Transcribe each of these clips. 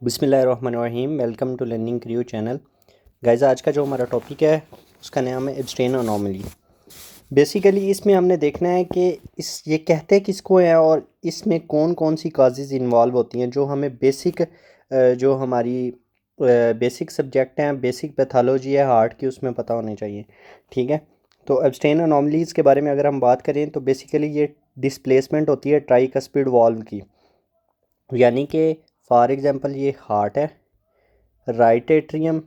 बिस्मिल्लाहिर्रहमानिर्रहीम। Welcome to learning क्रियो channel. Guys, आज का जो हमारा टॉपिक है उसका नाम है एब्स्टेन अनोमली। बेसिकली इसमें हमने देखना है कि ये कहते किसको है और इसमें कौन कौन सी काजेज़ इन्वॉल्व होती हैं जो हमें जो हमारी बेसिक सब्जेक्ट हैं, बेसिक पैथोलॉजी है हार्ट की, उसमें पता होनी चाहिए। ठीक है, तो एब्स्टेन अनोमलीज़ के बारे में अगर हम बात करें तो बेसिकली ये डिस्प्लेसमेंट होती है ट्राइकस्पिड वाल्व की। यानी कि फॉर एग्ज़ाम्पल ये हार्ट है, right atrium,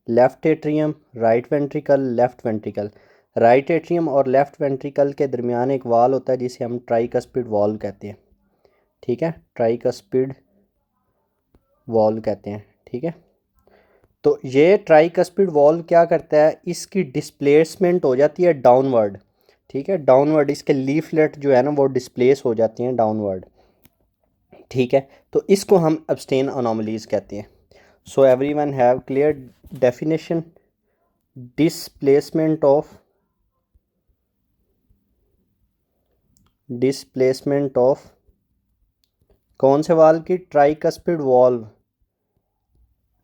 left atrium, right ventricle, left ventricle. Right atrium और लेफ़्ट वेंट्रिकल के दरमियान एक वाल होता है जिसे हम ट्राइकस्पिड वाल्व कहते हैं। ठीक है, ट्राइकस्पिड वाल्व कहते हैं। ठीक है, तो ये ट्राइकस्पिड वाल्व क्या करता है, इसकी डिस्प्लेसमेंट हो जाती है डाउनवर्ड। ठीक है, डाउनवर्ड इसके लीफलेट जो है ना वो डिस्प्लेस हो जाती हैं डाउनवर्ड। ठीक है, तो इसको हम एब्स्टेन अनोमलीज कहते हैं। So everyone have clear definition. Displacement of कौन से वाल्व की? Tricuspid valve.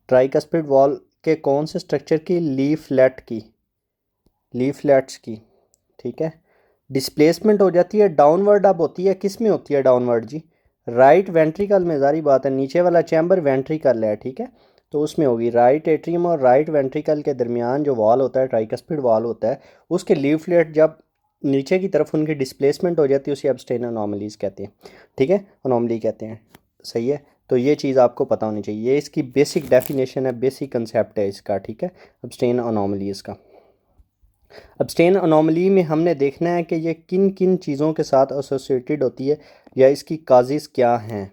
ट्राइकस्पिड वाल्व के कौन से स्ट्रक्चर की? लीफलेट्स की। ठीक है, डिस्प्लेसमेंट हो जाती है डाउनवर्ड। अब होती है किस में होती है डाउनवर्ड जी? राइट वेंट्रिकल में। जारी बात है, नीचे वाला चैम्बर वेंट्रिकल है। ठीक है, तो उसमें होगी राइट एट्रियम और राइट वेंट्रिकल के दरमियान जो वॉल होता है, ट्राइकस्पिड वॉल होता है, उसके लीफलेट जब नीचे की तरफ उनकी डिस्प्लेसमेंट हो जाती है उसे एब्स्टेन अनोमलीज कहते हैं। ठीक है, अनोमली कहते हैं। सही है, तो ये चीज़ आपको पता होनी चाहिए। ये इसकी बेसिक डेफिनेशन है, बेसिक कंसेप्ट है इसका। ठीक है, एब्स्टेन अनोमलीज का। एब्स्टेन अनोमली में हमने देखना है कि ये किन किन चीज़ों के साथ एसोसिएटेड होती है या इसकी काजेज़ क्या हैं।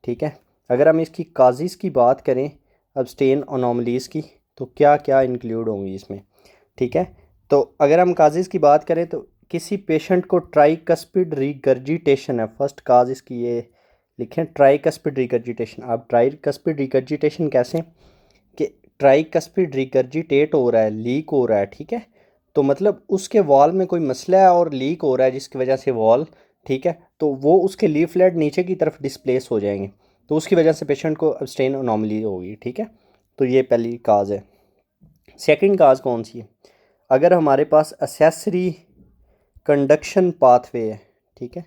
ठीक है, अगर हम इसकी काजेज़ की बात करें एब्स्टेन अनोमलीज़ की, तो क्या क्या इंक्लूड होंगी इसमें। ठीक है, तो अगर हम काजेज़ की बात करें तो किसी पेशेंट को ट्राइकस्पिड रिगर्जिटेशन है, फर्स्ट काज इसकी ये लिखें, ट्राइकस्पिड रिगर्जिटेशन। अब ट्राइकस्पिड रिगर्जिटेशन कैसे? कि ट्राइकस्पिड रिगर्जिटेट हो रहा है, लीक हो रहा है। ठीक है, तो मतलब उसके वॉल में कोई मसला है और लीक हो रहा है जिसकी वजह से वॉल, ठीक है, तो वो उसके लीफलेट नीचे की तरफ डिस्प्लेस हो जाएंगे, तो उसकी वजह से पेशेंट को एब्स्टेन अनोमली होगी। ठीक है, तो ये पहली काज है। सेकंड काज कौन सी है? अगर हमारे पास एसेसरी कंडक्शन पाथवे है। ठीक है,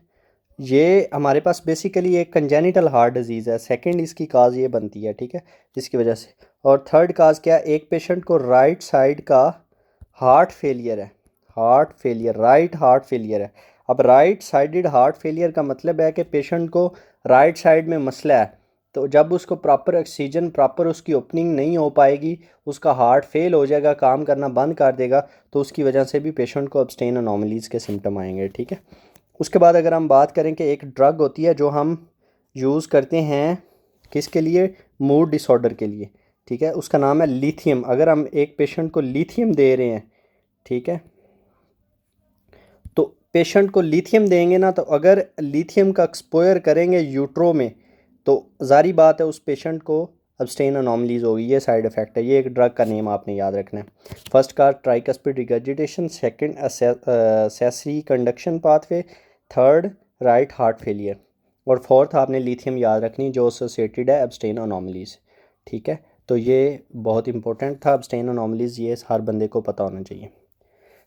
ये हमारे पास बेसिकली एक कंजेनिटल हार्ट डिजीज़ है। सेकंड इसकी काज ये बनती है। ठीक है, जिसकी वजह से। और थर्ड काज क्या है? एक पेशेंट को राइट साइड का हार्ट फेलियर है, heart failure, right heart failure है। अब राइट साइडेड हार्ट फेलियर का मतलब है कि पेशेंट को राइट साइड में मसला है, तो जब उसको प्रॉपर ऑक्सीजन, प्रॉपर उसकी ओपनिंग नहीं हो पाएगी, उसका हार्ट फेल हो जाएगा, काम करना बंद कर देगा, तो उसकी वजह से भी पेशेंट को एब्स्टेन अनोमलीज़ के सिम्टम आएंगे। ठीक है, उसके बाद अगर हम बात करें कि एक ड्रग होती है जो हम यूज़ करते हैं किसके लिए? मूड डिसऑर्डर के लिए। ठीक है, उसका नाम है लिथियम। अगर हम एक पेशेंट को लिथियम दे रहे हैं, ठीक है, तो पेशेंट को लिथियम देंगे ना, तो अगर लिथियम का एक्सपोयर करेंगे यूट्रो में, तो जारी बात है उस पेशेंट को एब्स्टेन अनोमलीज होगी। ये साइड इफ़ेक्ट है। ये एक ड्रग का नेम आपने याद रखना है। फर्स्ट का tricuspid regurgitation, second accessory conduction pathway, third right heart failure, और फोर्थ आपने लिथियम याद रखनी जो एसोसिएटेड है एब्स्टेन अनोमलीज। ठीक है, तो ये बहुत इंपॉर्टेंट था एब्स्टेन अनोमलीज, ये हर बंदे को पता होना चाहिए।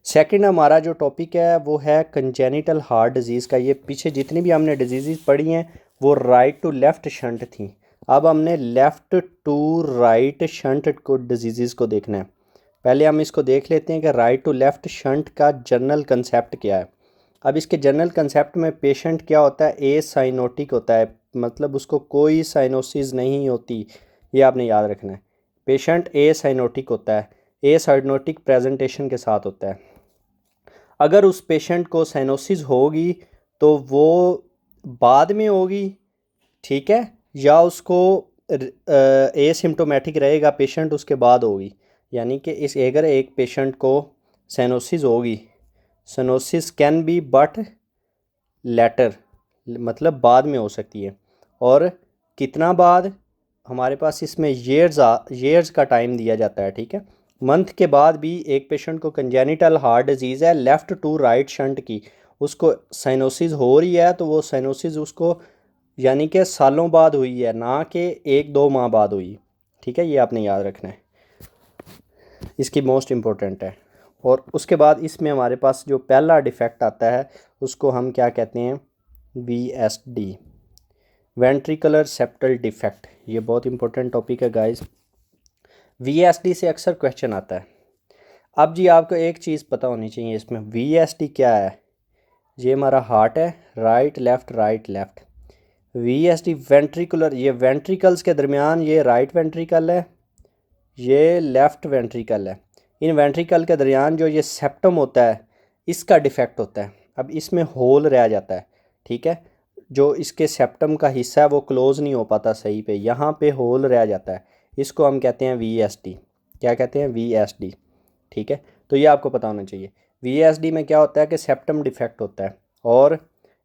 सेकंड हमारा जो टॉपिक है वो है कंजेनिटल हार्ट डिजीज़ का। ये पीछे जितनी भी हमने डिजीज़ पढ़ी हैं वो राइट टू लेफ़्ट शंट थी। अब हमने लेफ़्ट टू राइट शंट को डिजीज़ को देखना है। पहले हम इसको देख लेते हैं कि राइट टू लेफ़्ट शंट का जनरल कंसेप्ट क्या है। अब इसके जनरल कंसेप्ट में पेशेंट क्या होता है? ए साइनोटिक होता है, मतलब उसको कोई साइनोसिस नहीं होती। ये आपने याद रखना है। पेशेंट ए साइनोटिक होता है, ए साइनोटिक प्रेजेंटेशन के साथ होता है। अगर उस पेशेंट को साइनोसिस होगी तो वो बाद में होगी, ठीक है, या उसको एसिम्टोमेटिक रहेगा पेशेंट, उसके बाद होगी। यानी कि इस अगर एक पेशेंट को साइनोसिस होगी, cyanosis can be but later, मतलब बाद में हो सकती है। और कितना बाद? हमारे पास इसमें ईयर्स का टाइम दिया जाता है। ठीक है, मंथ के बाद भी एक पेशेंट को कंजेनिटल हार्ट डिजीज़ है लेफ़्ट टू राइट शंट की, उसको साइनोसिस हो रही है, तो वो साइनोसिस उसको यानी कि सालों बाद हुई है, ना कि 1-2 माह बाद हुई। ठीक है, ये आपने याद रखना है, इसकी मोस्ट इम्पोर्टेंट है। और उसके बाद इसमें हमारे पास जो पहला डिफेक्ट आता है उसको हम क्या कहते हैं, VSD, वेंट्रिकुलर सेप्टल डिफेक्ट। ये बहुत इंपॉर्टेंट टॉपिक है गाइस। VSD से अक्सर क्वेश्चन आता है। अब जी आपको एक चीज़ पता होनी चाहिए इसमें, VSD क्या है। ये हमारा हार्ट है, right left right left. VSD ventricular, ये वेंट्रिकल्स के दरमियान ये राइट वेंट्रिकल है, ये लेफ़्ट वेंट्रिकल है। इन वेंट्रिकल के दरमियान जो ये सेप्टम होता है इसका डिफेक्ट होता है। अब इसमें होल रह जाता है। ठीक है, जो इसके सेप्टम का हिस्सा है वो क्लोज़ नहीं हो पाता सही पे, यहाँ पे होल रह जाता है। इसको हम कहते हैं VSD। क्या कहते हैं, VSD। ठीक है, तो ये आपको पता होना चाहिए। VSD में क्या होता है कि सेप्टम डिफेक्ट होता है। और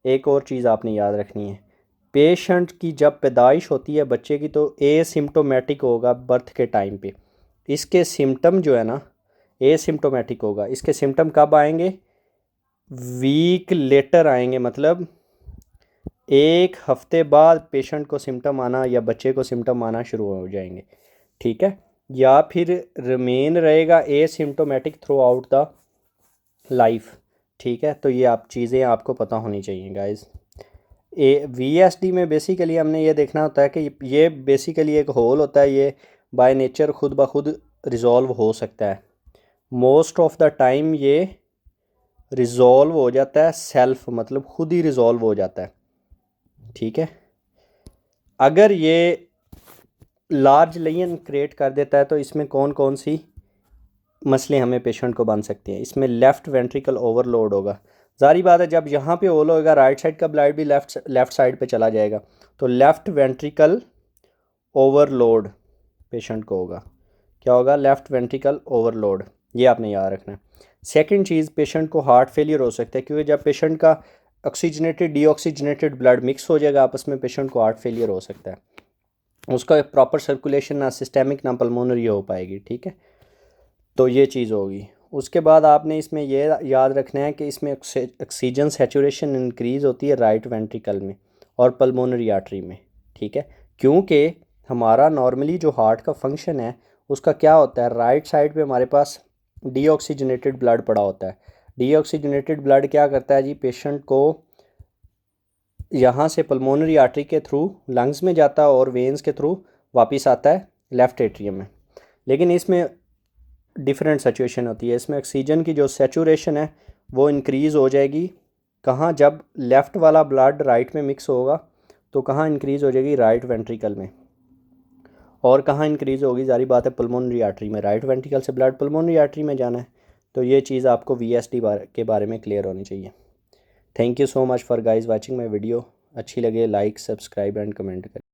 एक और चीज़ आपने याद रखनी है, पेशेंट की जब पैदाइश होती है बच्चे की तो एसिम्प्टोमेटिक होगा बर्थ के टाइम पे। इसके सिम्टम जो है ना एसिम्प्टोमेटिक होगा। इसके सिम्टम कब आएंगे, वीक लेटर आएंगे, मतलब 1 हफ्ते बाद पेशेंट को सिम्टम आना या बच्चे को सिम्टम आना शुरू हो जाएंगे। ठीक है, या फिर रिमेन रहेगा asymptomatic through out the life. ठीक है, तो ये आप चीज़ें आपको पता होनी चाहिए गाइस। VSD में बेसिकली हमने ये देखना होता है कि ये बेसिकली एक होल होता है, ये बाय नेचर खुद ब खुद रिज़ॉल्व हो सकता है। मोस्ट ऑफ द टाइम ये रिज़ॉल्व हो जाता है सेल्फ, मतलब खुद ही रिज़ॉल्व हो जाता है। ठीक है, अगर ये लार्ज लेजन क्रिएट कर देता है तो इसमें कौन कौन सी मसले हमें पेशेंट को बन सकते हैं। इसमें लेफ़्ट वेंट्रिकल ओवरलोड होगा। जारी बात है, जब यहाँ पे होल होगा राइट साइड का ब्लड भी लेफ़्ट साइड पे चला जाएगा, तो लेफ़्ट वेंट्रिकल ओवरलोड पेशेंट को होगा। क्या होगा, लेफ़्ट वेंट्रिकल ओवरलोड। ये आपने याद रखना है। सेकंड चीज़, पेशेंट को हार्ट फेलियर हो सकता है, क्योंकि जब पेशेंट का ऑक्सीजनेटेड डीऑक्सीजनेटेड ब्लड मिक्स हो जाएगा आपस में, पेशेंट को हार्ट फेलियर हो सकता है। उसका एक प्रॉपर सर्कुलेशन ना सिस्टेमिक ना पल्मोनरी हो पाएगी। ठीक है, तो ये चीज़ होगी। उसके बाद आपने इसमें ये याद रखना है कि इसमें ऑक्सीजन सैचुरेशन इंक्रीज़ होती है राइट वेंट्रिकल में और पल्मोनरी आर्टरी में। ठीक है, क्योंकि हमारा नॉर्मली जो हार्ट का फंक्शन है उसका क्या होता है, राइट साइड पे हमारे पास डीऑक्सीजनेटेड ब्लड पड़ा होता है। डीऑक्सीजनेटेड ब्लड क्या करता है जी, पेशेंट को यहाँ से पल्मोनरी आर्टरी के थ्रू लंग्स में जाता है और वेन्स के थ्रू वापस आता है लेफ़्ट एट्रियम में। लेकिन इसमें डिफरेंट सिचुएशन होती है। इसमें ऑक्सीजन की जो सैचुरेशन है वो इंक्रीज़ हो जाएगी कहाँ, जब लेफ़्ट वाला ब्लड राइट में मिक्स होगा तो कहाँ इंक्रीज़ हो जाएगी, राइट वेंट्रिकल में। और कहाँ इंक्रीज़ होगी, जारी बात है पल्मोनरी आर्टरी में। राइट वेंट्रिकल से ब्लड पल्मोनरी आर्टरी में जाना है। तो ये चीज़ आपको VSD के बारे में क्लियर होनी चाहिए। Thank you so much for guys watching my video. अच्छी लगे लाइक सब्सक्राइब एंड कमेंट करें।